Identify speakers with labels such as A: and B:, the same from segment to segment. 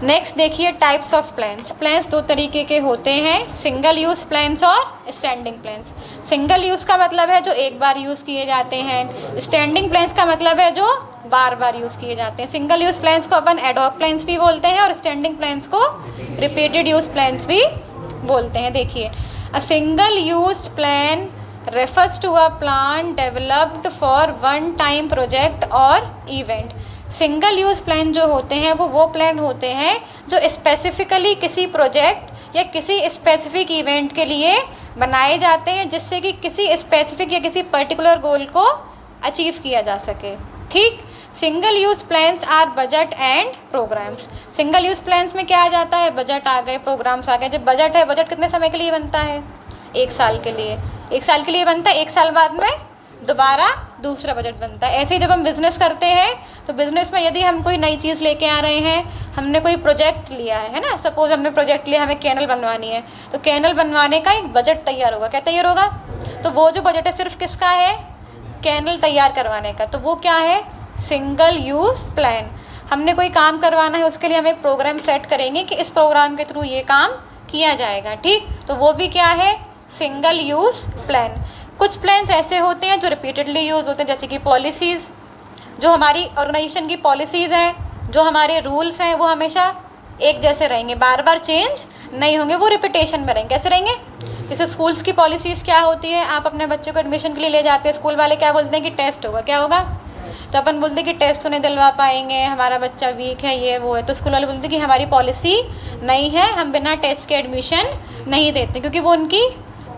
A: Next देखिए types of plans. Plans दो तरीके के होते हैं, सिंगल यूज़ प्लान्स और स्टैंडिंग प्लान्स। सिंगल यूज़ का मतलब है जो एक बार यूज़ किए जाते हैं, स्टैंडिंग प्लान्स का मतलब है जो बार बार यूज़ किए जाते हैं। सिंगल यूज़ प्लान्स को अपन एडॉक प्लान्स भी बोलते हैं और स्टैंडिंग प्लान्स को रिपीटेड यूज़ प्लान्स भी बोलते हैं। देखिए, a single use plan refers to a plan developed for one time project और event। सिंगल यूज़ प्लान जो होते हैं वो प्लान होते हैं जो स्पेसिफिकली किसी प्रोजेक्ट या किसी स्पेसिफिक इवेंट के लिए बनाए जाते हैं, जिससे कि किसी स्पेसिफिक या किसी पर्टिकुलर गोल को अचीव किया जा सके। ठीक, single use plans are budget and programmes. Single use plans में क्या आ जाता है, बजट आ गए, प्रोग्राम्स आ गए। जब बजट है, बजट कितने समय के लिए बनता है, 1 साल के लिए। 1 साल के लिए बनता है, 1 साल बाद में दोबारा दूसरा बजट बनता है। ऐसे ही जब हम बिज़नेस करते हैं तो बिज़नेस में यदि हम कोई नई चीज़ लेके आ रहे हैं, हमने कोई प्रोजेक्ट लिया है ना, सपोज हमने प्रोजेक्ट लिया, हमें कैनल बनवानी है, तो कैनल बनवाने का एक बजट तैयार होगा। क्या तैयार होगा, तो वो जो बजट है सिर्फ किसका है, कैनल तैयार करवाने का, तो वो क्या है, सिंगल यूज़ प्लान। हमने कोई काम करवाना है, उसके लिए हम एक प्रोग्राम सेट करेंगे कि इस प्रोग्राम के थ्रू ये काम किया जाएगा। ठीक, तो वो भी क्या है, सिंगल यूज़ प्लान। कुछ प्लान्स ऐसे होते हैं जो रिपीटेडली यूज़ होते हैं, जैसे कि पॉलिसीज़। जो हमारी ऑर्गेनाइजेशन की पॉलिसीज़ हैं, जो हमारे रूल्स हैं, वो हमेशा एक जैसे रहेंगे, बार बार चेंज नहीं होंगे, वो रिपीटेशन में रहेंगे। कैसे रहेंगे, जैसे स्कूल्स की पॉलिसीज़ क्या होती है, आप अपने बच्चे को एडमिशन के लिए ले जाते हैं, स्कूल वाले क्या बोलते हैं कि टेस्ट होगा, क्या होगा, तो अपन बोलते हैं कि टेस्ट तो नहीं दिलवा पाएंगे, हमारा बच्चा वीक है, ये वो है, तो स्कूल वाले बोलते हैं कि हमारी पॉलिसी नहीं है, हम बिना टेस्ट के एडमिशन नहीं देते, क्योंकि वो उनकी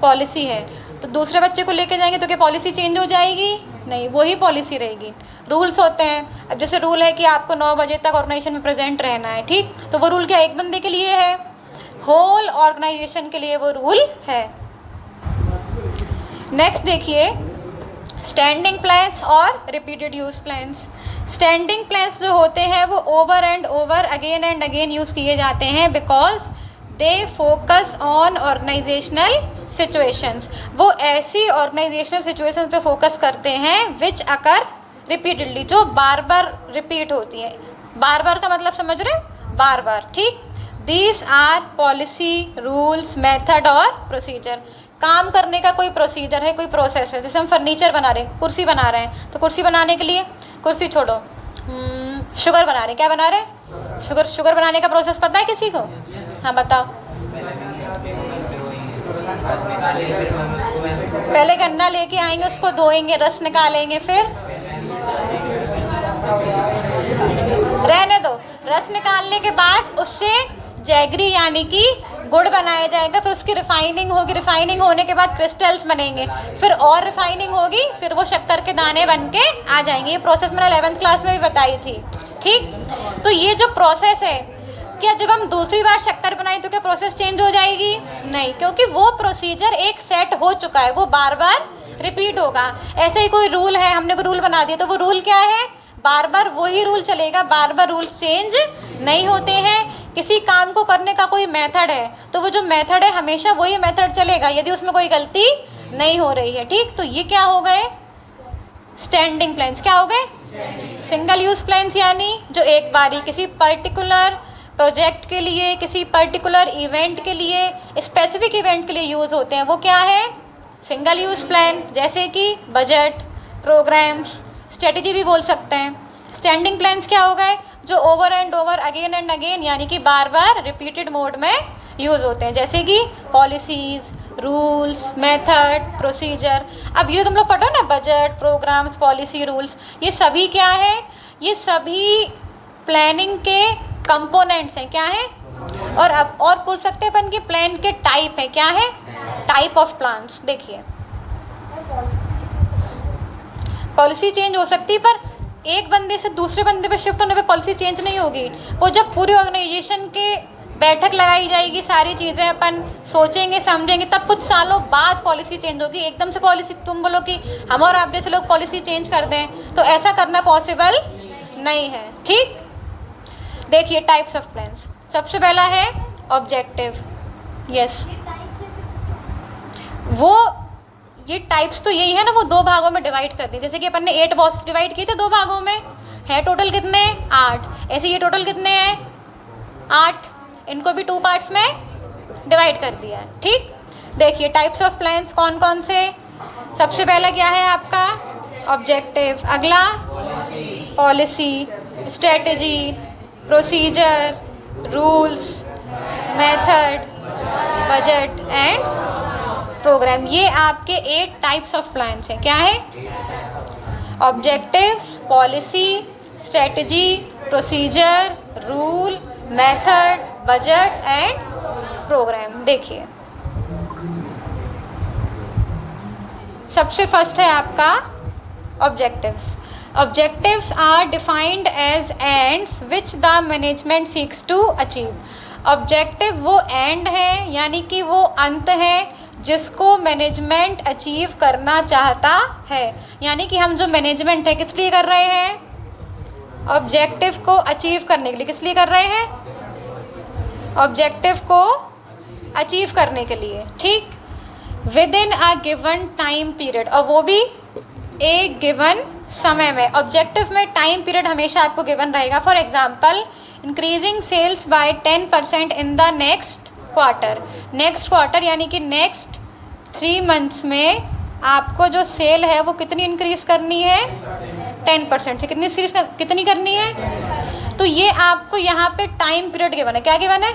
A: पॉलिसी है। तो दूसरे बच्चे को लेके जाएंगे तो क्या पॉलिसी चेंज हो जाएगी, नहीं, वही पॉलिसी रहेगी। रूल्स होते हैं, अब जैसे रूल है कि आपको 9 बजे तक ऑर्गेनाइजेशन में प्रेजेंट रहना है। ठीक, तो वो रूल क्या एक बंदे के लिए है, होल ऑर्गेनाइजेशन के लिए वो रूल है। नेक्स्ट देखिए स्टैंडिंग प्लान्स और repeated use plans. Standing plans जो होते हैं वो over and over again and again use किए जाते हैं, because they focus on organizational situations. वो ऐसी ऑर्गेनाइजेशनल सिचुएशंस पे फोकस करते हैं विच अकर रिपीटेडली, जो बार बार रिपीट होती हैं। बार बार का मतलब समझ रहे हैं, बार बार। ठीक, these are policy, rules, method और प्रोसीजर। काम करने का कोई प्रोसीजर है, कोई प्रोसेस है। जैसे हम फर्नीचर बना रहे हैं, कुर्सी बना रहे हैं, तो कुर्सी बनाने के लिए, कुर्सी छोड़ो, शुगर बना रहे हैं, क्या बना रहे हैं, शुगर। शुगर बनाने का प्रोसेस पता है किसी को, हाँ बताओ। पहले गन्ना लेके आएंगे, उसको धोएंगे, रस निकालेंगे, फिर रहने दो, रस निकालने के बाद उससे जैगरी यानी कि गुड़ बनाया जाएगा, फिर उसकी रिफाइनिंग होगी, रिफाइनिंग होने के बाद क्रिस्टल्स बनेंगे, फिर और रिफाइनिंग होगी, फिर वो शक्कर के दाने बन के आ जाएंगे। ये प्रोसेस मैंने 11th क्लास में भी बताई थी। ठीक, तो ये जो प्रोसेस है, क्या जब हम दूसरी बार शक्कर बनाएं तो क्या प्रोसेस चेंज हो जाएगी, नहीं, क्योंकि वो प्रोसीजर एक सेट हो चुका है, वो बार बार रिपीट होगा। ऐसे ही कोई रूल है, हमने कोई रूल बना दिया, तो वो रूल क्या है, बार बार वही रूल चलेगा, बार बार रूल्स चेंज नहीं होते हैं। किसी काम को करने का कोई मेथड है, तो वो जो मेथड है हमेशा वही मेथड चलेगा, यदि उसमें कोई गलती नहीं हो रही है। ठीक, तो ये क्या हो गए, स्टैंडिंग प्लान्स। क्या हो गए, सिंगल यूज प्लान्स, यानी जो एक बारी किसी पर्टिकुलर प्रोजेक्ट के लिए, किसी पर्टिकुलर इवेंट के लिए, स्पेसिफिक इवेंट के लिए यूज़ होते हैं, वो क्या है, सिंगल यूज़ प्लान। जैसे कि बजट, प्रोग्राम्स, स्ट्रेटजी भी बोल सकते हैं। स्टैंडिंग प्लान्स क्या हो गए, जो over and over again and again यानी कि बार बार रिपीटेड मोड में यूज़ होते हैं, जैसे कि पॉलिसीज़, रूल्स, मेथड, प्रोसीजर। अब ये तुम लोग पढ़ो ना, बजट, प्रोग्राम्स, पॉलिसी, रूल्स, ये सभी क्या है, ये सभी प्लानिंग के कंपोनेंट्स हैं। क्या है, और अब और पूछ सकते हैं अपन कि प्लान के टाइप है, क्या है, टाइप ऑफ प्लान्स। देखिए पॉलिसी चेंज हो सकती है, पर एक बंदे से दूसरे बंदे पे शिफ्ट होने पे पॉलिसी चेंज नहीं होगी। वो जब पूरी ऑर्गेनाइजेशन के बैठक लगाई जाएगी, सारी चीज़ें अपन सोचेंगे समझेंगे, तब कुछ सालों बाद पॉलिसी चेंज होगी। एकदम से पॉलिसी तुम बोलो कि हम और आप जैसे लोग पॉलिसी चेंज कर दें, तो ऐसा करना पॉसिबल नहीं है। ठीक, देखिए टाइप्स ऑफ प्लान्स। सबसे पहला है ऑब्जेक्टिव। यस, वो ये टाइप्स तो यही है ना, वो 2 भागों में डिवाइड कर दी। जैसे कि अपन ने 8 बॉक्स डिवाइड किए थे 2 भागों में, है टोटल कितने, 8। ऐसे ये टोटल कितने हैं, 8, इनको भी 2 पार्ट्स में डिवाइड कर दिया है। ठीक, देखिए टाइप्स ऑफ प्लान्स कौन कौन से। सबसे पहला क्या है आपका ऑब्जेक्टिव, अगला policy, strategy, procedure, rules, method, budget and programme. ये आपके 8 टाइप्स ऑफ प्लान्स हैं। क्या है? Objectives, policy, strategy, procedure, rule, method, budget and programme. देखिए सबसे फर्स्ट है आपका objectives. Objectives are defined as ends which the management seeks to achieve. Objective वो end है, यानी कि वो अंत है जिसको मैनेजमेंट अचीव करना चाहता है। यानी कि हम जो मैनेजमेंट है किस लिए कर रहे हैं? ऑब्जेक्टिव को अचीव करने के लिए। किस लिए कर रहे हैं? ऑब्जेक्टिव को अचीव करने के लिए। ठीक, with in a given time period, और वो भी एक गिवन समय में। ऑब्जेक्टिव में टाइम पीरियड हमेशा आपको गिवन रहेगा। For example increasing sales by 10% in the next quarter. Next quarter यानी कि नेक्स्ट 3 मंथ्स में आपको जो सेल है वो कितनी इंक्रीज करनी है? 10% से कितनी करनी है? तो ये आपको यहाँ पे टाइम पीरियड गिवन है। क्या गिवन है?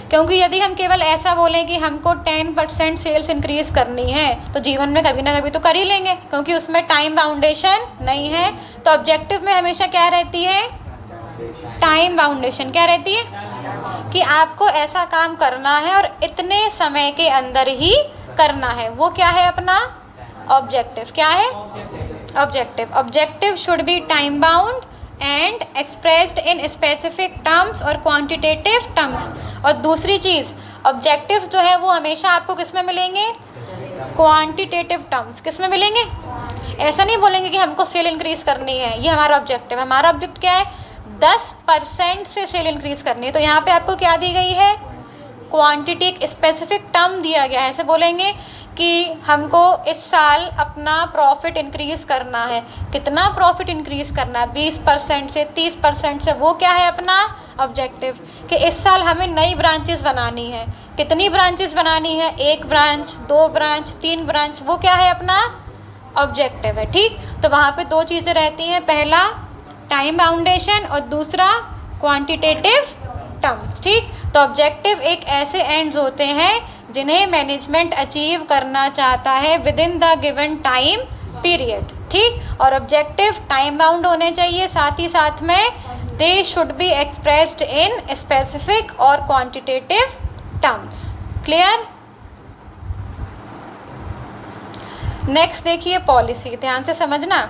A: क्योंकि यदि हम केवल ऐसा बोलें कि हमको 10% सेल्स इंक्रीज करनी है तो जीवन में कभी ना कभी तो कर ही लेंगे, क्योंकि उसमें टाइम बाउंडेशन नहीं है। तो ऑब्जेक्टिव में हमेशा क्या रहती है? टाइम बाउंडेशन। क्या रहती है? कि आपको ऐसा काम करना है और इतने समय के अंदर ही करना है। वो क्या है अपना ऑब्जेक्टिव? क्या है objective? Objective should be time bound and expressed in specific terms और क्वांटिटेटिव टर्म्स। और दूसरी चीज़, ऑब्जेक्टिव जो है वो हमेशा आपको किस में मिलेंगे? Quantitative terms. किस में मिलेंगे? ऐसा नहीं बोलेंगे कि हमको सेल इंक्रीज करनी है, ये हमारा ऑब्जेक्टिव है। हमारा ऑब्जेक्टिव क्या है? 10% से सेल इंक्रीज करनी है। तो यहाँ पे आपको क्या दी गई है? क्वांटिटी, एक स्पेसिफिक टर्म दिया गया है। ऐसे बोलेंगे कि हमको इस साल अपना प्रॉफिट इंक्रीज़ करना है। कितना प्रॉफिट इंक्रीज़ करना है? 20% से 30% से। वो क्या है अपना ऑब्जेक्टिव? कि इस साल हमें नई ब्रांचेस बनानी है। कितनी ब्रांचेस बनानी है? 1 ब्रांच, 2 ब्रांच, 3 ब्रांच। वो क्या है अपना ऑब्जेक्टिव है। ठीक, तो वहाँ पे 2 चीज़ें रहती हैं, पहला टाइम बाउंडेशन और दूसरा क्वांटिटेटिव टर्म्स। ठीक, तो ऑब्जेक्टिव एक ऐसे एंड्स होते हैं जिन्हें मैनेजमेंट अचीव करना चाहता है with in the given time period. ठीक, और ऑब्जेक्टिव टाइम बाउंड होने चाहिए, साथ ही साथ में they should be expressed in specific और क्वांटिटेटिव टर्म्स। क्लियर? नेक्स्ट देखिए पॉलिसी। ध्यान से समझना,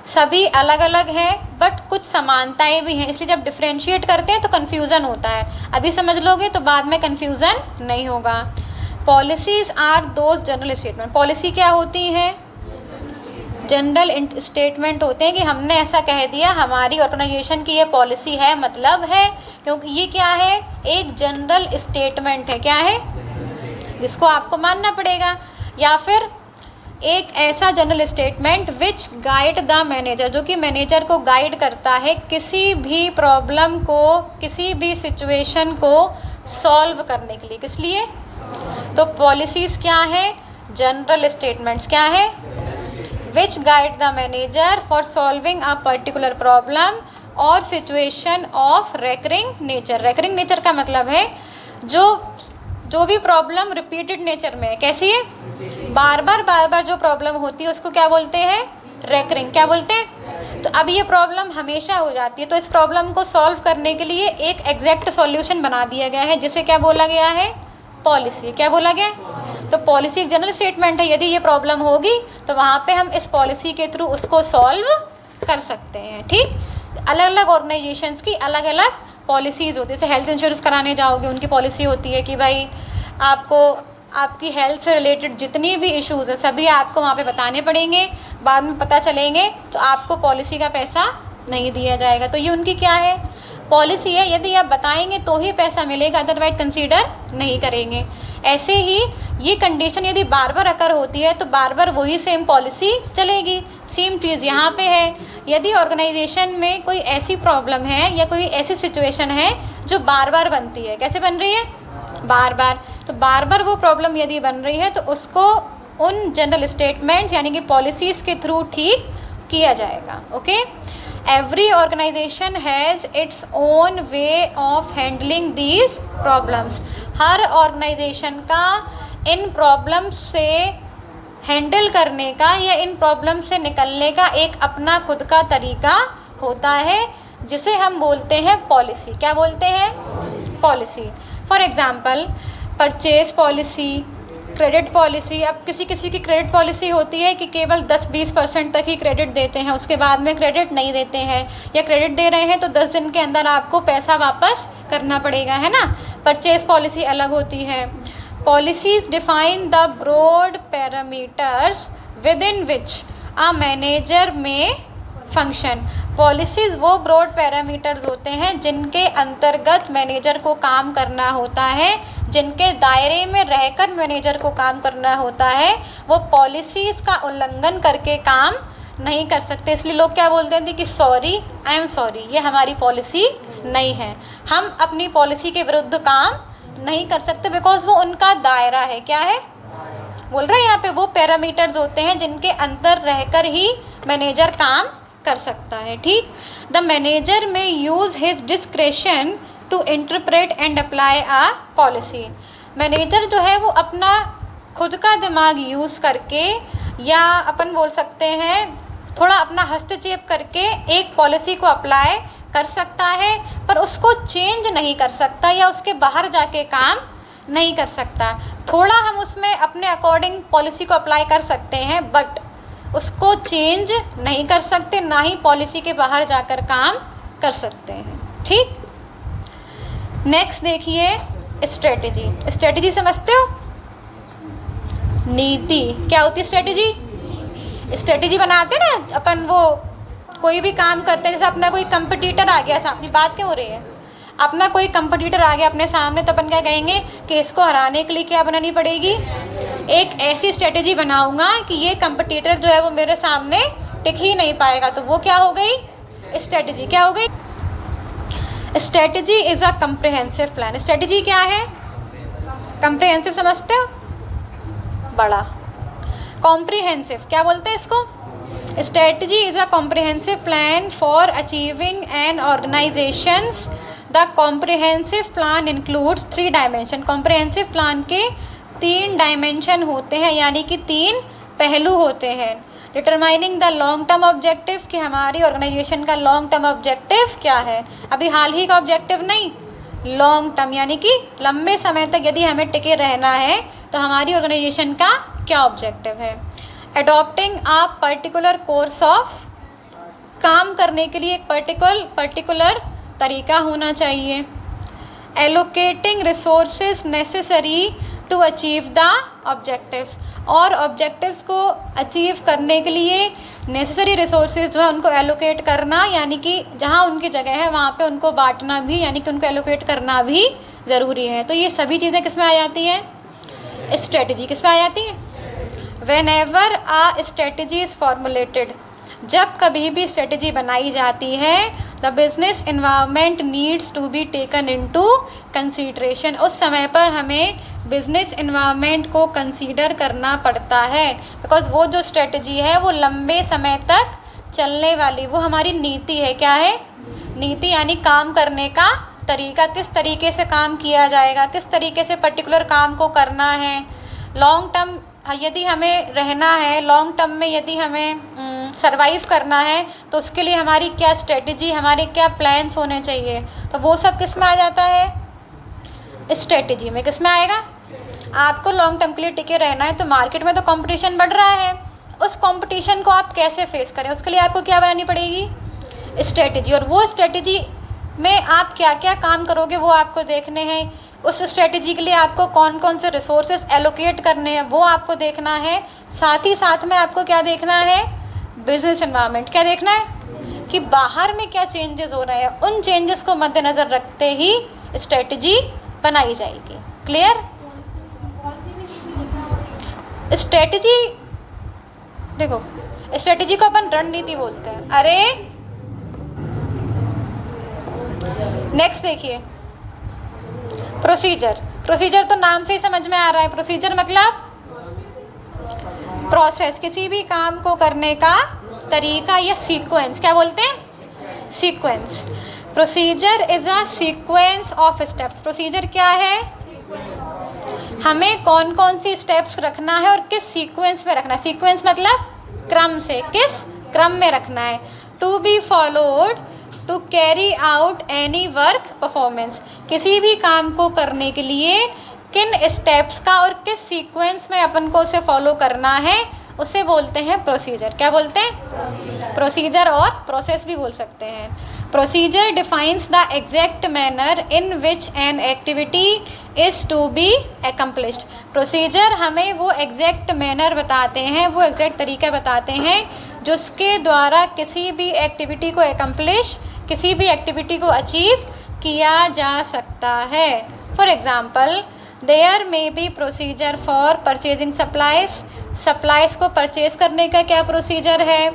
A: सभी अलग अलग है बट कुछ समानताएं भी हैं, इसलिए जब डिफ्रेंशिएट करते हैं तो कन्फ्यूज़न होता है। अभी समझ लोगे तो बाद में कन्फ्यूज़न नहीं होगा। Policies are those general statement. Policy क्या होती है? जनरल स्टेटमेंट होते हैं कि हमने ऐसा कह दिया, हमारी ऑर्गेनाइजेशन की ये पॉलिसी है, मतलब है। क्योंकि ये क्या है? एक जनरल स्टेटमेंट है। क्या है? जिसको आपको मानना पड़ेगा। या फिर एक ऐसा general statement which guide the manager, जो कि मैनेजर को गाइड करता है किसी भी प्रॉब्लम को, किसी भी सिचुएशन को सॉल्व करने के लिए। किस लिए? तो पॉलिसीज़ क्या है? General statements. क्या है? Which guide the manager for solving a particular problem और situation of recurring nature. Recurring nature का मतलब है जो भी प्रॉब्लम रिपीटेड नेचर में है। कैसी है? बार बार जो प्रॉब्लम होती है उसको क्या बोलते हैं? रेकरिंग। क्या बोलते हैं? तो अब ये प्रॉब्लम हमेशा हो जाती है, तो इस प्रॉब्लम को सॉल्व करने के लिए एक एग्जैक्ट सॉल्यूशन बना दिया गया है, जिसे क्या बोला गया है? पॉलिसी। क्या बोला गया? तो पॉलिसी एक जनरल स्टेटमेंट है। यदि ये प्रॉब्लम होगी तो वहाँ पे हम इस पॉलिसी के थ्रू उसको सॉल्व कर सकते हैं। ठीक, अलग अलग ऑर्गेनाइजेशंस की अलग अलग पॉलिसीज़ होती है। जैसे हेल्थ इंश्योरेंस कराने जाओगे, उनकी पॉलिसी होती है कि भाई आपको आपकी हेल्थ से रिलेटेड जितनी भी इश्यूज़ हैं सभी आपको वहाँ पे बताने पड़ेंगे। बाद में पता चलेंगे तो आपको पॉलिसी का पैसा नहीं दिया जाएगा। तो ये उनकी क्या है? पॉलिसी है। यदि आप बताएंगे तो ही पैसा मिलेगा, अदरवाइज कंसीडर नहीं करेंगे। ऐसे ही ये कंडीशन यदि बार बार अकर होती है तो बार बार वही सेम पॉलिसी चलेगी। सेम चीज़ यहाँ पे है। यदि ऑर्गेनाइजेशन में कोई ऐसी प्रॉब्लम है या कोई ऐसी सिचुएशन है जो बार बार बनती है। कैसे बन रही है? बार बार। तो बार बार वो प्रॉब्लम यदि बन रही है तो उसको उन जनरल स्टेटमेंट्स यानी कि पॉलिसीज़ के थ्रू ठीक किया जाएगा। Okay, every organization has its own way of handling these problems. हर ऑर्गेनाइजेशन का इन प्रॉब्लम्स से हैंडल करने का या इन प्रॉब्लम से निकलने का एक अपना खुद का तरीका होता है, जिसे हम बोलते हैं पॉलिसी। क्या बोलते हैं? Policy. For example, purchase policy, credit policy. अब किसी किसी की क्रेडिट पॉलिसी होती है कि केवल 10-20% तक ही क्रेडिट देते हैं, उसके बाद में क्रेडिट नहीं देते हैं, या क्रेडिट दे रहे हैं तो 10 दिन के अंदर आपको पैसा वापस करना पड़ेगा, है ना। परचेज पॉलिसी अलग होती है। Policies define the broad parameters within which a manager may function। Policies वो ब्रॉड पैरामीटर्स होते हैं जिनके अंतर्गत मैनेजर को काम करना होता है, जिनके दायरे में रहकर मैनेजर को काम करना होता है। वो पॉलिसीज़ का उल्लंघन करके काम नहीं कर सकते। इसलिए लोग क्या बोलते थे कि सॉरी, आई एम सॉरी, ये हमारी पॉलिसी नहीं है, हम अपनी पॉलिसी के विरुद्ध काम नहीं कर सकते, बिकॉज वो उनका दायरा है। क्या है? बोल रहे हैं यहाँ पे वो पैरामीटर्स होते हैं जिनके अंदर रहकर ही मैनेजर काम कर सकता है। ठीक, the manager may use his discretion to interpret and apply a policy. Manager जो है वो अपना खुद का दिमाग यूज़ करके, या अपन बोल सकते हैं थोड़ा अपना हस्तक्षेप करके, एक पॉलिसी को अप्लाई कर सकता है, पर उसको चेंज नहीं कर सकता या उसके बाहर जाके काम नहीं कर सकता। थोड़ा हम उसमें अपने अकॉर्डिंग पॉलिसी को अप्लाई कर सकते हैं, बट उसको चेंज नहीं कर सकते, ना ही पॉलिसी के बाहर जाकर काम कर सकते हैं। ठीक, नेक्स्ट देखिए स्ट्रेटजी। स्ट्रेटजी समझते हो? नीति। क्या होती है स्ट्रेटजी? स्ट्रेटजी बनाते ना अपन, वो कोई भी काम करते हैं, जैसे अपना कोई कंपटीटर आ गया सामने, बात क्यों हो रही है, अपना कोई कंपटीटर आ गया अपने सामने, तो अपन क्या कहेंगे कि इसको हराने के लिए क्या बनानी पड़ेगी? एक ऐसी स्ट्रेटजी बनाऊंगा कि ये कंपटीटर जो है वो मेरे सामने टिक ही नहीं पाएगा। तो वो क्या हो गई? स्ट्रेटजी। क्या हो गई? Strategy is a comprehensive plan. Strategy क्या है? कम्प्रिहेंसिव समझते हो? बड़ा। कॉम्प्रिहेंसिव क्या बोलते हैं इसको? Strategy is a comprehensive plan for achieving an organization's। The comprehensive plan includes 3 dimension। comprehensive plan के 3 dimension होते हैं, यानी कि 3 पहलू होते हैं। Determining the long term objective, कि हमारी ऑर्गेनाइजेशन का लॉन्ग टर्म ऑब्जेक्टिव क्या है। अभी हाल ही का ऑब्जेक्टिव नहीं, लॉन्ग टर्म, यानी कि लंबे समय तक यदि हमें टिके रहना है तो हमारी ऑर्गेनाइजेशन का क्या ऑब्जेक्टिव है। Adopting a particular course of, काम करने के लिए एक पर्टिकुलर तरीका होना चाहिए। Allocating resources necessary to achieve the objectives, और ऑब्जेक्टिव्स को अचीव करने के लिए नेसेसरी रिसोर्सेज जो है उनको एलोकेट करना, यानी कि जहाँ उनकी जगह है वहाँ पे उनको बांटना भी, यानी कि उनको एलोकेट करना भी ज़रूरी है। तो ये सभी चीज़ें किस में आ जाती हैं? स्ट्रेटजी। किस में आ जाती है? Whenever a strategy is formulated, जब कभी भी स्ट्रेटजी बनाई जाती है, the business environment needs to be taken into consideration. उस समय पर हमें बिजनेस इन्वायरमेंट को कंसीडर करना पड़ता है, बिकॉज वो जो स्ट्रेटजी है वो लंबे समय तक चलने वाली, वो हमारी नीति है। क्या है? नीति, यानी काम करने का तरीका, किस तरीके से काम किया जाएगा, किस तरीके से पर्टिकुलर काम को करना है। लॉन्ग टर्म यदि हमें रहना है, लॉन्ग टर्म में यदि हमें सरवाइव करना है, तो उसके लिए हमारी क्या स्ट्रेटजी, हमारे क्या प्लान्स होने चाहिए। तो वो सब किस में आ जाता है? स्ट्रेटजी में। किस में आएगा? आपको लॉन्ग टर्म के लिए टिके रहना है, तो मार्केट में तो कंपटीशन बढ़ रहा है, उस कंपटीशन को आप कैसे फेस करें, उसके लिए आपको क्या बनानी पड़ेगी? स्ट्रेटजी। और वो स्ट्रेटजी में आप क्या क्या काम करोगे वो आपको देखने हैं। उस स्ट्रेटजी के लिए आपको कौन कौन से रिसोर्सेज एलोकेट करने हैं वो आपको देखना है। साथ ही साथ में आपको क्या देखना है? Business environment. क्या देखना है? कि बाहर में क्या चेंजेस हो रहे हैं, उन चेंजेस को मद्देनज़र रखते ही स्ट्रेटजी बनाई जाएगी। क्लियर? स्ट्रेटजी, देखो स्ट्रेटजी को अपन रणनीति बोलते हैं। अरे नेक्स्ट देखिए, प्रोसीजर, प्रोसीजर तो नाम से ही समझ में आ रहा है, प्रोसीजर मतलब प्रोसेस, किसी भी काम को करने का तरीका या सीक्वेंस, क्या बोलते हैं, sequence. Procedure is a sequence of steps, procedure क्या है, हमें कौन कौन सी स्टेप्स रखना है और किस सीक्वेंस में रखना है, सीक्वेंस मतलब क्रम से, किस क्रम में रखना है। To be followed to carry out any work performance, किसी भी काम को करने के लिए किन स्टेप्स का और किस सीक्वेंस में अपन को उसे फॉलो करना है, उसे बोलते हैं प्रोसीजर। क्या बोलते हैं, प्रोसीजर, और प्रोसेस भी बोल सकते हैं। Procedure defines the exact manner in which an activity is to be accomplished, procedure हमें वो एग्जैक्ट मैनर बताते हैं, वो एग्जैक्ट तरीका बताते हैं जिसके द्वारा किसी भी एक्टिविटी को एकम्प्लिश, किसी भी एक्टिविटी को अचीव किया जा सकता है। For example, there may be procedure for purchasing supplies, supplies को परचेज करने का क्या प्रोसीजर है।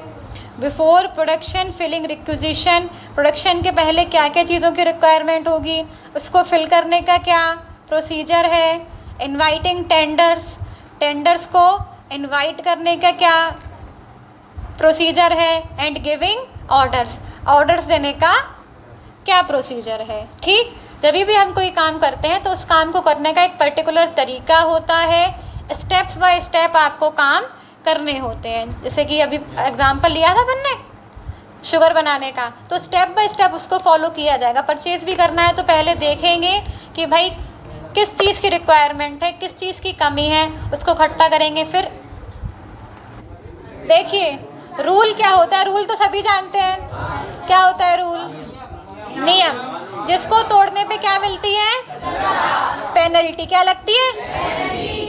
A: Before production filling requisition, production के पहले क्या क्या चीज़ों की रिक्वायरमेंट होगी, उसको फिल करने का क्या प्रोसीजर है। इनवाइटिंग टेंडर्स, टेंडर्स को इनवाइट करने का क्या प्रोसीजर है। एंड गिविंग ऑर्डर्स, ऑर्डर्स देने का क्या प्रोसीजर है। ठीक, जब भी हम कोई काम करते हैं तो उस काम को करने का एक पर्टिकुलर तरीका होता है, स्टेप बाय स्टेप आपको काम करने होते हैं। जैसे कि अभी एग्जांपल लिया था अपन ने शुगर बनाने का, तो स्टेप बाय स्टेप उसको फॉलो किया जाएगा। परचेज़ भी करना है तो पहले देखेंगे कि भाई किस चीज़ की रिक्वायरमेंट है, किस चीज़ की कमी है, उसको इकट्ठा करेंगे। फिर देखिए रूल क्या होता है, रूल तो सभी जानते हैं, क्या होता है रूल, नियम, जिसको तोड़ने पे क्या मिलती है, पेनल्टी, क्या लगती है,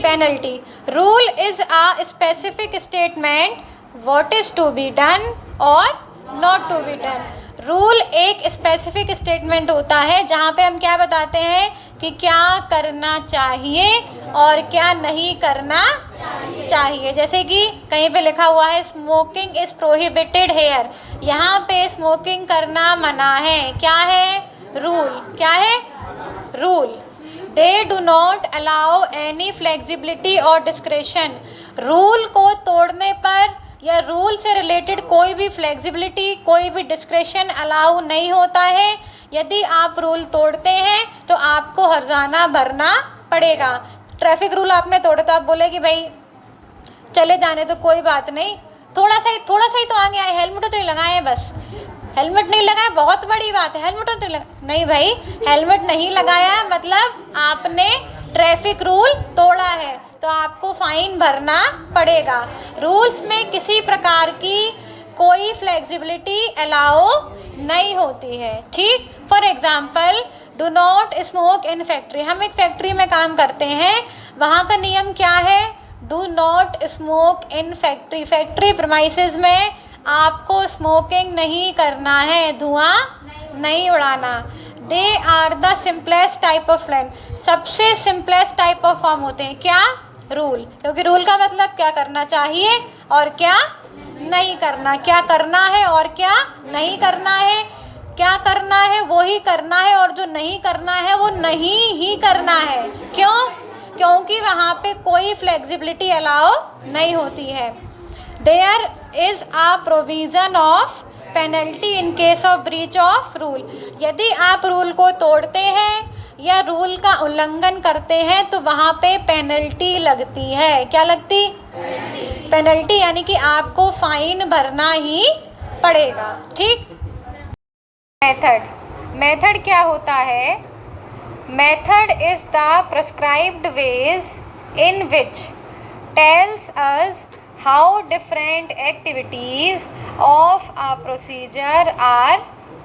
A: penalty. Rule is a specific statement what is to be done और not to be done. Rule एक स्पेसिफिक स्टेटमेंट होता है जहाँ पे हम क्या बताते हैं कि क्या करना चाहिए और क्या नहीं करना चाहिए। जैसे कि कहीं पे लिखा हुआ है स्मोकिंग इज़ प्रोहिबिटेड हेयर, यहाँ पे स्मोकिंग करना मना है, क्या है, रूल, क्या है, rule. They do not allow any flexibility और डिस्क्रेशन, रूल को तोड़ने पर या रूल से रिलेटेड कोई भी फ्लेक्सिबिलिटी, कोई भी डिस्क्रेशन अलाउ नहीं होता है। यदि आप रूल तोड़ते हैं तो आपको हर्जाना भरना पड़ेगा। ट्रैफिक रूल आपने तोड़ा तो आप बोले कि भाई चले जाने तो कोई बात नहीं, थोड़ा सा ही तो आगे आए, हेलमेट तो नहीं लगाए हैं, बस हेलमेट नहीं लगाया बहुत बड़ी बात है, हेलमेट तो नहीं भाई, हेलमेट नहीं लगाया मतलब आपने ट्रैफिक रूल तोड़ा है तो आपको फाइन भरना पड़ेगा। रूल्स में किसी प्रकार की कोई फ्लेक्सिबिलिटी अलाउ नहीं होती है। ठीक, for example do not smoke in factory, हम एक फैक्ट्री में काम करते हैं, वहाँ का नियम क्या है, do not smoke in factory, factory premises में आपको स्मोकिंग नहीं करना है, धुआं नहीं उड़ाना। They are the simplest type of plan, सबसे सिंपलेस्ट टाइप ऑफ फॉर्म होते हैं क्या, रूल, क्योंकि रूल का मतलब क्या करना चाहिए और क्या नहीं करना, क्या करना है और क्या नहीं करना है, क्या करना है वो ही करना है और जो नहीं करना है वो नहीं ही करना है। क्यों, क्योंकि वहाँ पे कोई फ्लेक्सिबिलिटी अलाउ नहीं होती है। There is a provision of penalty in case of breach of rule, यदि आप रूल को तोड़ते हैं या रूल का उल्लंघन करते हैं तो वहाँ पे पेनल्टी लगती है, क्या लगती, पेनल्टी, यानी कि आपको फाइन भरना ही पड़ेगा। ठीक, मेथड, मेथड क्या होता है, method is the prescribed ways in which tells us how different activities of a procedure are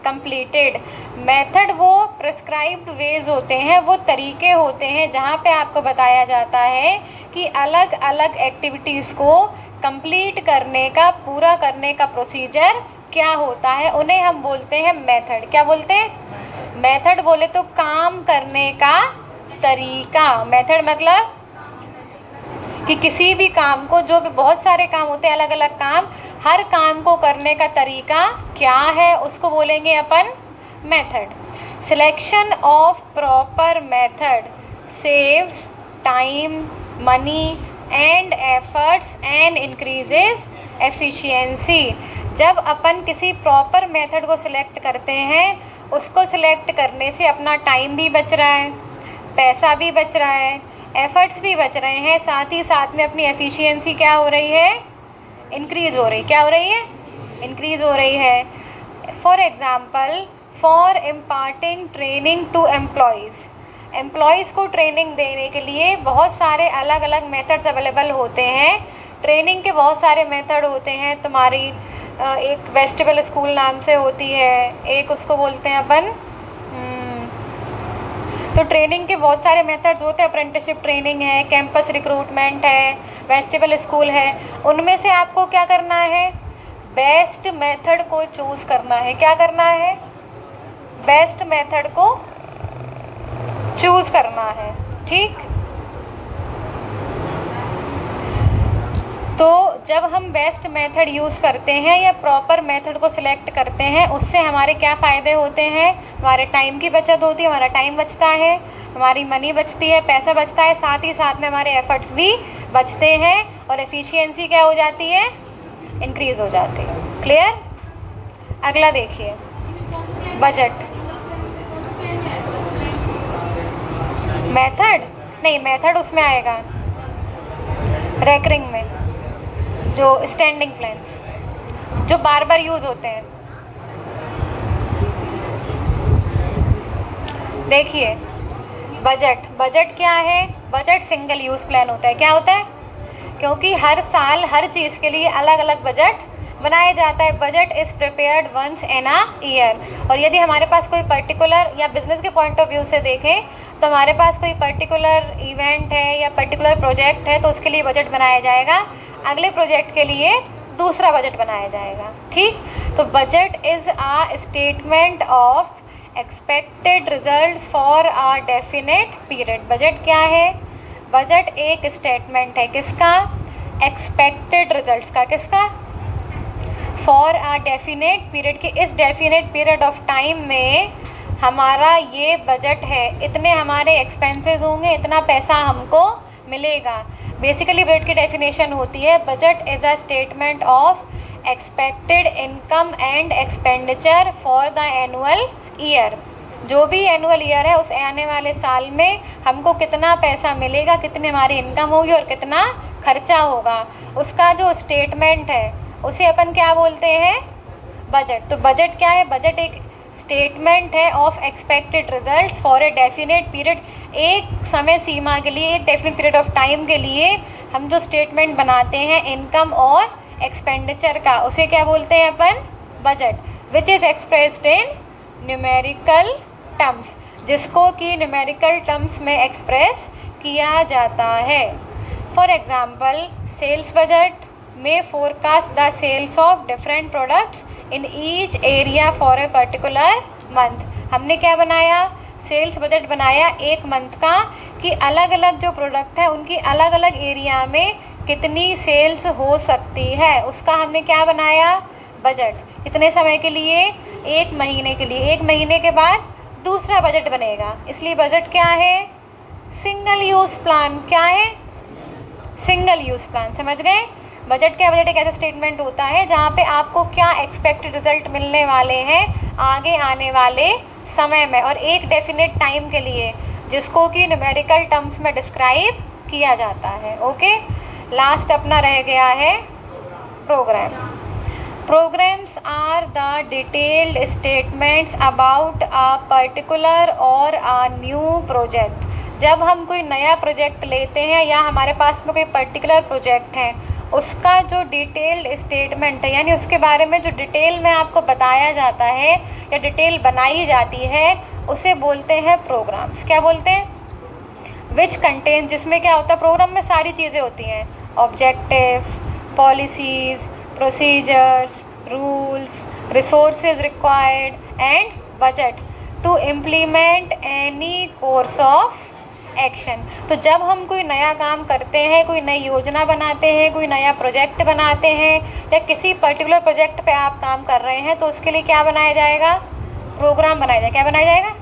A: completed. Method वो प्रेस्क्राइब्ड वेज होते हैं, वो तरीके होते हैं जहाँ पे आपको बताया जाता है कि अलग अलग एक्टिविटीज़ को कंप्लीट करने का, पूरा करने का प्रोसीजर क्या होता है, उन्हें हम बोलते हैं मेथड। क्या बोलते हैं, मेथड बोले तो काम करने का तरीका। मेथड मतलब कि किसी भी काम को, जो भी बहुत सारे काम होते हैं अलग अलग काम, हर काम को करने का तरीका क्या है उसको बोलेंगे अपन method. Selection of proper method saves time, money and efforts and increases efficiency. जब अपन किसी प्रॉपर मेथड को सिलेक्ट करते हैं, उसको सिलेक्ट करने से अपना टाइम भी बच रहा है, पैसा भी बच रहा है, एफर्ट्स भी बच रहे हैं, साथ ही साथ में अपनी एफिशिएंसी क्या हो रही है, इंक्रीज़ हो रही। क्या हो रही है, इंक्रीज़ हो रही है। For example, for imparting training to employees, employees को ट्रेनिंग देने के लिए बहुत सारे अलग अलग मेथड्स अवेलेबल होते हैं। ट्रेनिंग के बहुत सारे मेथड होते हैं। तुम्हारी एक वेस्टिबल स्कूल नाम से होती है, एक उसको बोलते हैं अपन तो ट्रेनिंग के बहुत सारे मेथड्स होते हैं। अप्रेंटिसशिप ट्रेनिंग है, कैंपस रिक्रूटमेंट है, वेस्टिबल स्कूल है। उनमें से आपको क्या करना है, बेस्ट मेथड को चूज़ करना है। क्या करना है, बेस्ट मेथड को चूज़ करना है। ठीक, तो जब हम बेस्ट मेथड यूज़ करते हैं या प्रॉपर मेथड को सिलेक्ट करते हैं, उससे हमारे क्या फ़ायदे होते हैं, हमारे टाइम की बचत होती है, हमारा टाइम बचता है, हमारी मनी बचती है, पैसा बचता है, साथ ही साथ में हमारे एफर्ट्स भी बचते हैं और एफिशिएंसी क्या हो जाती है, इंक्रीज़ हो जाती है। क्लियर। अगला देखिए, बजट। मेथड नहीं, मेथड उसमें आएगा रेकरिंग में, जो स्टैंडिंग प्लान्स जो बार बार यूज़ होते हैं। देखिए, बजट, बजट क्या है, बजट सिंगल यूज़ प्लान होता है। क्या होता है, क्योंकि हर साल हर चीज़ के लिए अलग अलग बजट बनाया जाता है। Budget is prepared once in a year. और यदि हमारे पास कोई पर्टिकुलर या बिजनेस के पॉइंट ऑफ व्यू से देखें तो हमारे पास कोई पर्टिकुलर इवेंट है या पर्टिकुलर प्रोजेक्ट है तो उसके लिए बजट बनाया जाएगा, अगले प्रोजेक्ट के लिए दूसरा बजट बनाया जाएगा। ठीक, तो budget is a statement of expected results for a definite period. Budget क्या है, बजट एक स्टेटमेंट है किसका, एक्सपेक्टेड रिजल्ट्स का। किसका, फॉर अ डेफिनेट पीरियड, कि इस डेफिनेट पीरियड ऑफ टाइम में हमारा ये बजट है, इतने हमारे एक्सपेंसेस होंगे, इतना पैसा हमको मिलेगा। बेसिकली बजट की डेफिनेशन होती है, budget is a statement of expected income and expenditure for the annual year. जो भी एनुअल ईयर है, उस आने वाले साल में हमको कितना पैसा मिलेगा, कितनी हमारी इनकम होगी और कितना खर्चा होगा, उसका जो स्टेटमेंट है उसे अपन क्या बोलते हैं, बजट। तो बजट क्या है, बजट एक स्टेटमेंट है of expected results for a definite period. एक समय सीमा के लिए, एक डेफिनेट पीरियड ऑफ टाइम के लिए हम जो स्टेटमेंट बनाते हैं इनकम और एक्सपेंडिचर का, उसे क्या बोलते हैं अपन, budget. Which is expressed in numerical terms, जिसको कि न्यूमेरिकल टर्म्स में एक्सप्रेस किया जाता है। फॉर एग्जाम्पल, सेल्स बजट में forecast the sales of different products in each area for a particular month. हमने क्या बनाया, सेल्स बजट बनाया एक मंथ का, कि अलग अलग जो प्रोडक्ट है उनकी अलग अलग एरिया में कितनी सेल्स हो सकती है, उसका हमने क्या बनाया, बजट। इतने समय के लिए, एक महीने के लिए, एक महीने के बाद दूसरा बजट बनेगा। इसलिए बजट क्या है, सिंगल यूज़ प्लान। क्या है, सिंगल यूज़ प्लान। समझ गए। बजट क्या, बजट एक ऐसा स्टेटमेंट होता है जहाँ पे आपको क्या एक्सपेक्टेड रिजल्ट मिलने वाले हैं आगे आने वाले समय में, और एक डेफिनेट टाइम के लिए, जिसको कि न्यूमेरिकल टर्म्स में डिस्क्राइब किया जाता है। ओके, लास्ट अपना रह गया है programme. Programmes are the detailed statements about a particular or a new project. जब हम कोई नया प्रोजेक्ट लेते हैं या हमारे पास में कोई पर्टिकुलर प्रोजेक्ट है, उसका जो डिटेल्ड स्टेटमेंट है, यानी उसके बारे में जो डिटेल में आपको बताया जाता है या डिटेल बनाई जाती है, उसे बोलते हैं प्रोग्राम्स। क्या बोलते हैं, विच कंटेन, जिसमें क्या होता है, प्रोग्राम में सारी चीज़ें होती हैं, objectives, policies, procedures, rules, resources required and budget to implement any course of action. तो जब हम कोई नया काम करते हैं, कोई नई योजना बनाते हैं, कोई नया प्रोजेक्ट बनाते हैं, या किसी पर्टिकुलर प्रोजेक्ट पे आप काम कर रहे हैं, तो उसके लिए क्या बनाया जाएगा, प्रोग्राम बनाया जाएगा। क्या बनाया जाएगा,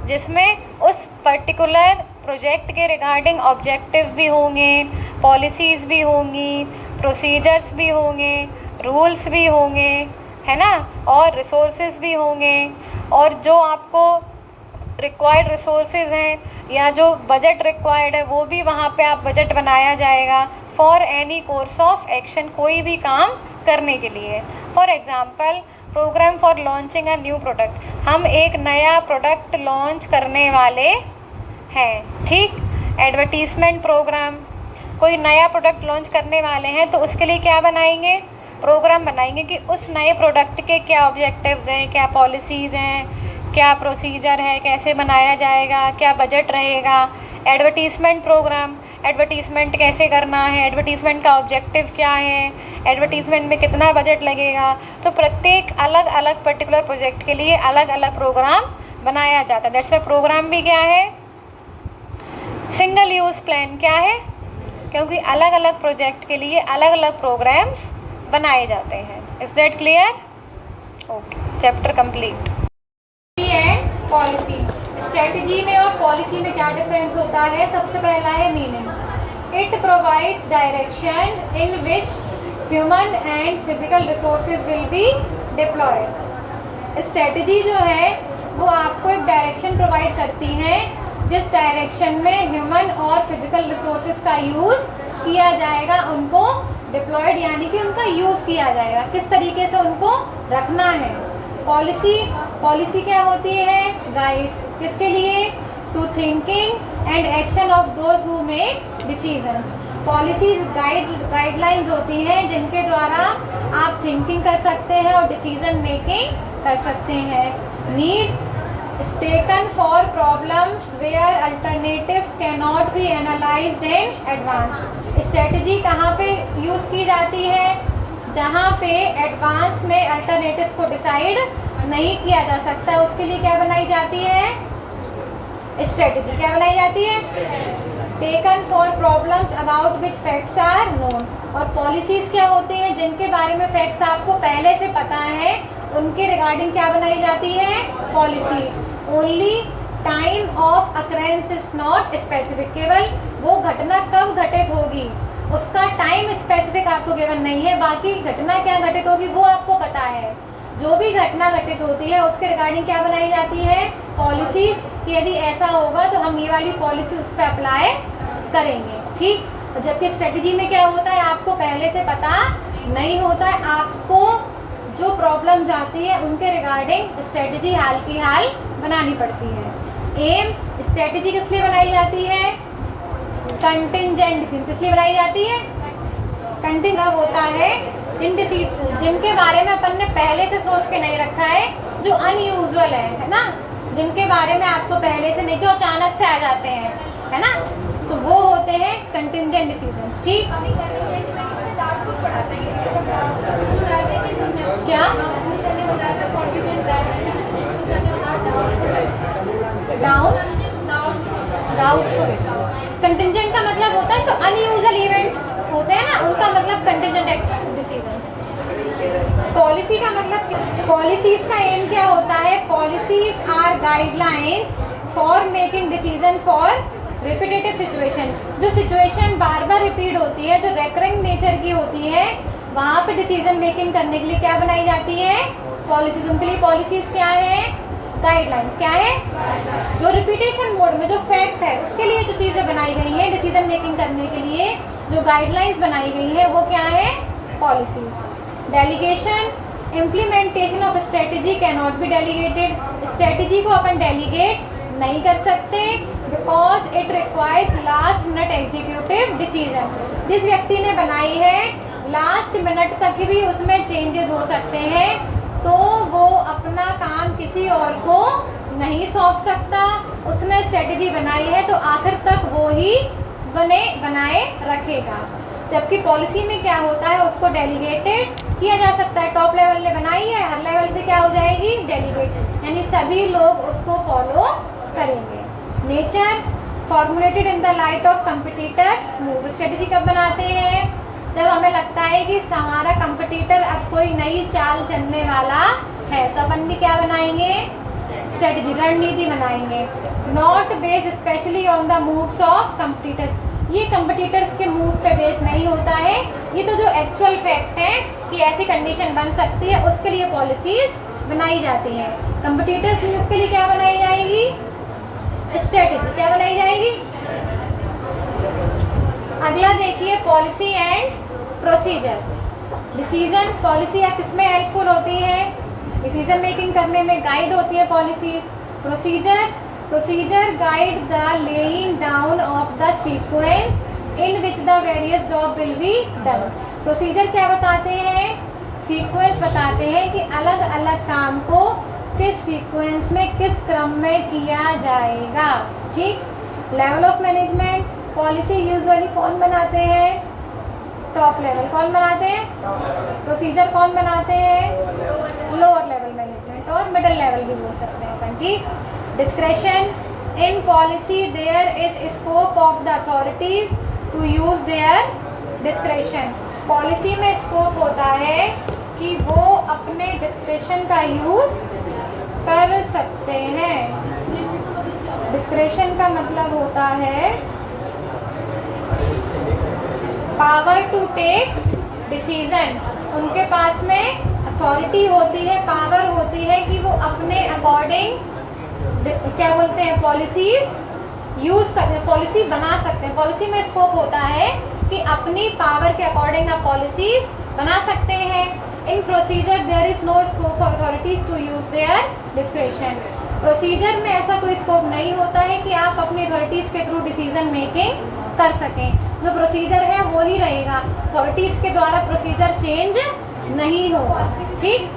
A: जिसमें उस पर्टिकुलर प्रोजेक्ट के रिगार्डिंग ऑब्जेक्टिव भी होंगे, पॉलिसीज़ भी होंगी, प्रोसीजर्स भी होंगे, रूल्स भी होंगे, है ना, और रिसोर्सेज भी होंगे, और जो आपको रिक्वायर्ड रिसोर्सेज हैं या जो बजट रिक्वायर्ड है वो भी वहाँ पे आप बजट बनाया जाएगा for any course of action, कोई भी काम करने के लिए। For example programme for launching a new product, हम एक नया प्रोडक्ट लॉन्च करने वाले हैं, ठीक। एडवर्टीज़मेंट प्रोग्राम, कोई नया प्रोडक्ट लॉन्च करने वाले हैं तो उसके लिए क्या बनाएंगे, प्रोग्राम बनाएंगे कि उस नए प्रोडक्ट के क्या ऑब्जेक्टिव्स हैं, क्या पॉलिसीज़ हैं, क्या प्रोसीजर है, कैसे बनाया जाएगा, क्या बजट रहेगा। एडवर्टीज़मेंट प्रोग्राम, एडवर्टीज़मेंट कैसे करना है, एडवर्टीज़मेंट का ऑब्जेक्टिव क्या है, एडवर्टीज़मेंट में कितना बजट लगेगा। तो प्रत्येक अलग अलग पर्टिकुलर प्रोजेक्ट के लिए अलग अलग प्रोग्राम बनाया जाता है। दैट्स व्हाई प्रोग्राम भी क्या है, सिंगल यूज़ प्लान क्या है, क्योंकि अलग अलग प्रोजेक्ट के लिए अलग अलग प्रोग्राम्स बनाए जाते हैं। Is that clear? Okay, chapter complete. Policy, strategy में और पॉलिसी में क्या डिफरेंस होता है? सबसे पहला है meaning, it provides direction in which human and physical resources will be diploid. Strategy जो है वो आपको एक डायरेक्शन प्रोवाइड करती है जिस डायरेक्शन में ह्यूमन और फिजिकल रिसोर्सेज का यूज़ किया जाएगा, उनको डिप्लॉयड यानी कि उनका यूज़ किया जाएगा, किस तरीके से उनको रखना है। पॉलिसी क्या होती है? गाइड्स, किसके लिए? To thinking and action of those who make decisions. Policies guidelines होती हैं जिनके द्वारा आप थिंकिंग कर सकते हैं और डिसीजन मेकिंग कर सकते हैं। Need is taken for problems where alternatives can not be analyzed in advance. Strategy कहाँ पे यूज़ की जाती है? जहाँ पे एडवांस में अल्टरनेटिव्स को डिसाइड नहीं किया जा सकता, उसके लिए क्या बनाई जाती है? स्ट्रेटजी। क्या बनाई जाती है? Taken for problems about which facts are known. और पॉलिसीज़ क्या होती हैं? जिनके बारे में फैक्ट्स आपको पहले से पता है, उनके रिगार्डिंग क्या बनाई जाती है? Policy. Only time of occurrence is not specific, केवल वो घटना कब घटित होगी उसका टाइम स्पेसिफिक आपको गिवन नहीं है, बाकी घटना क्या घटित होगी वो आपको पता है। जो भी घटना घटित होती है उसके रिगार्डिंग क्या बनाई जाती है? पॉलिसीज, कि यदि ऐसा होगा तो हम ये वाली पॉलिसी उस पर अप्लाई करेंगे, ठीक। जबकि स्ट्रेटजी में क्या होता है, आपको पहले से पता नहीं होता है, आपको जो प्रॉब्लम्स आती है उनके रिगार्डिंग स्ट्रेटजी हाल की हाल बनानी पड़ती है। एम, स्ट्रेटजी किस लिए बनाई जाती है? कंटिंजेंट, किस लिए बनाई जाती है? कंटिंजेंट होता है जिनके बारे में अपन ने पहले से सोच के नहीं रखा है, जो अनयूजुअल है ना, जिनके बारे में आपको पहले से नहीं, जो अचानक से आ जाते हैं, है ना, तो वो होते हैं कंटिंजेंट डिसीजंस, ठीक। क्या? डाउटफुल। कंटिंजेंट का मतलब होता है जो अनयूजुअल इवेंट होते हैं ना, उनका मतलब कंटिंजेंट डिसीजंस। पॉलिसी का मतलब, पॉलिसीज का एम क्या होता है? Policies are guidelines for making decision for repetitive situation. जो सिचुएशन बार बार रिपीट होती है, जो रेकरिंग नेचर की होती है, वहाँ पे डिसीजन मेकिंग करने के लिए क्या बनाई जाती है? पॉलिसीज। उनके लिए पॉलिसीज क्या है? गाइडलाइंस। क्या है? जो रिपीटेशन मोड में जो फैक्ट है उसके लिए जो चीज़ें बनाई गई हैं डिसीजन मेकिंग करने के लिए, जो गाइडलाइंस बनाई गई है वो क्या है? Policies. Delegation, implementation of strategy can not be delegated. Strategy को अपन डेलीगेट नहीं कर सकते because it requires last minute executive decision. जिस व्यक्ति ने बनाई है लास्ट मिनट तक भी उसमें चेंजेस हो सकते हैं, तो वो अपना काम किसी और को नहीं सौंप सकता। उसने स्ट्रेटजी बनाई है तो आखिर तक वो ही बनाए रखेगा। जबकि पॉलिसी में क्या होता है, उसको डेलीगेटेड किया जा सकता है। टॉप लेवल ने बनाई है, हर लेवल पे क्या हो जाएगी? डेलीगेट, यानी सभी लोग उसको फॉलो करेंगे। Nature, formulated in the light of competitors move. Strategy कब बनाते हैं? जब हमें लगता है कि हमारा कंपटीटर अब कोई नई चाल चलने वाला है, तो अपन भी क्या बनाएंगे? स्ट्रेटजी, रणनीति बनाएंगे। Not based specially on the moves of competitors, ये कंपटीटर्स के मूव पे बेस नहीं होता है, ये तो जो एक्चुअल फैक्ट है कि ऐसी कंडीशन बन सकती है उसके लिए पॉलिसीज बनाई जाती हैं। कंपटीटर्स मूव के लिए क्या बनाई जाएगी? स्ट्रेटजी। क्या बनाई जाएगी? अगला देखिए, policy and procedure. Decision, policy किसमें हेल्पफुल होती है? डिसीजन मेकिंग करने में गाइड होती है policies. Procedure, procedure guide the laying down of the sequence in which the various job will be done. Procedure क्या बताते हैं? सीक्वेंस बताते हैं कि अलग अलग काम को किस सीक्वेंस में, किस क्रम में किया जाएगा। ठीक। Level of management, policy usually कौन बनाते हैं? Top level. कौन बनाते हैं? प्रोसीजर कौन बनाते हैं? लोअर लेवल मैनेजमेंट और मिडिल लेवल भी बोल सकते हैं अपन। ठीक। Discretion, in policy there is scope of the authorities to use their discretion. Policy में स्कोप होता है कि वो अपने डिस्क्रेशन का यूज कर सकते हैं। डिस्क्रेशन का मतलब होता है पावर टू टेक डिसीजन। उनके पास में अथॉरिटी होती है, पावर होती है कि वो अपने अकॉर्डिंग क्या बोलते हैं, पॉलिसीज यूज करते हैं, पॉलिसी बना सकते हैं। पॉलिसी में स्कोप होता है कि अपनी पावर के अकॉर्डिंग आप पॉलिसीज बना सकते हैं। In procedure there is no scope for authorities to use their discretion. Procedure में ऐसा कोई स्कोप नहीं होता है कि आप अपनी अथॉरिटीज के थ्रू डिसीजन मेकिंग कर सकें। जो प्रोसीजर है वो ही रहेगा, अथॉरिटीज के द्वारा प्रोसीजर चेंज नहीं होगा। ठीक।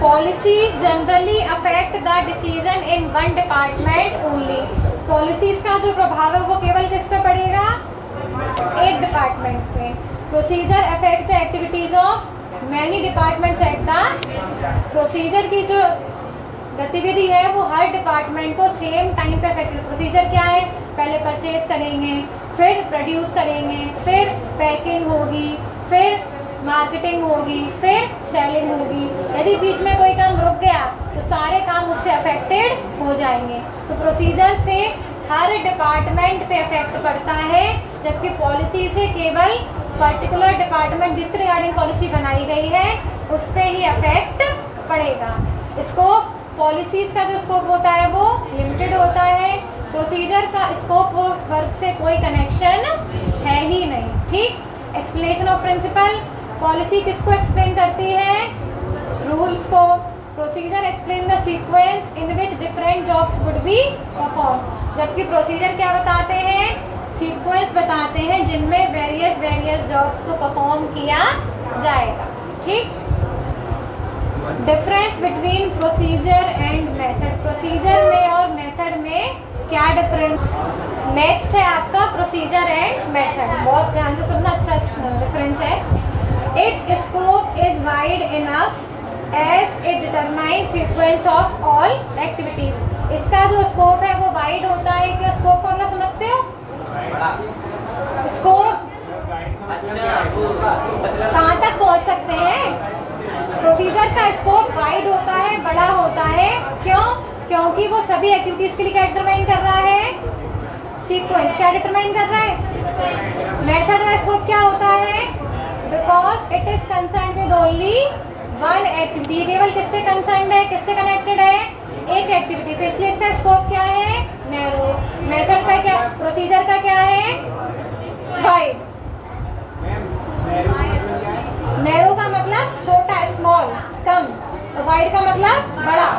A: Policies generally affect the decision in one department only. Policies का जो प्रभाव है वो केवल किस पे पड़ेगा? एक डिपार्टमेंट पे। Procedure affect the activities of many departments at the. Procedure की जो गतिविधि है वो हर डिपार्टमेंट को सेम टाइम पे अफेक्ट। प्रोसीजर क्या है? पहले परचेज करेंगे, फिर प्रोड्यूस करेंगे, फिर पैकिंग होगी, फिर मार्केटिंग होगी, फिर सेलिंग होगी। यदि बीच में कोई काम रुक गया तो सारे काम उससे अफेक्टेड हो जाएंगे। तो प्रोसीजर से हर डिपार्टमेंट पे इफेक्ट पड़ता है, जबकि पॉलिसी से केवल पर्टिकुलर डिपार्टमेंट जिसके रिगार्डिंग पॉलिसी बनाई गई है उस पर ही इफेक्ट पड़ेगा। स्कोप, पॉलिसीज का जो स्कोप होता है वो लिमिटेड होता है। प्रोसीजर का स्कोप वर्क से कोई कनेक्शन है ही नहीं। ठीक। एक्सप्लेनेशन ऑफ प्रिंसिपल, पॉलिसी किसको एक्सप्लेन करती है? रूल्स को। Procedure explain the sequence in which different jobs would be perform. जबकि प्रोसीजर क्या बताते हैं? सीक्वेंस बताते हैं जिनमें वेरियस जॉब्स को परफॉर्म किया जाएगा। ठीक। Difference between procedure and method, procedure में और मेथड में क्या डिफरेंस? नेक्स्ट है आपका प्रोसीजर एंड मेथड। बहुत ध्यान से सुनना, अच्छा डिफरेंस है। Its scope is wide enough as it determine sequence of all activities. इसका जो स्कोप है वो वाइड होता है। कि स्कोप को मतलब समझते हो? स्कोप कहाँ तक पहुँच सकते हैं? प्रोसीजर का स्कोप वाइड होता है, बड़ा होता है। क्यों? क्योंकि वो सभी एक्टिविटीज के लिए क्या डिटरमाइन कर रहा है? सीक्वेंस। क्या डिटरमाइन कर रहा है? मेथड का स्कोप क्या होता है? Because it is concern with only one activity. केवल किससे कंसर्न है, किससे कनेक्टेड है? एक एक्टिविटी से, इसलिए इसका स्कोप क्या है? नैरो। मेथड का क्या, प्रोसीजर का क्या है? वाइड। नैरो का मतलब छोटा, स्मॉल, कम, तो वाइड का मतलब बड़ा।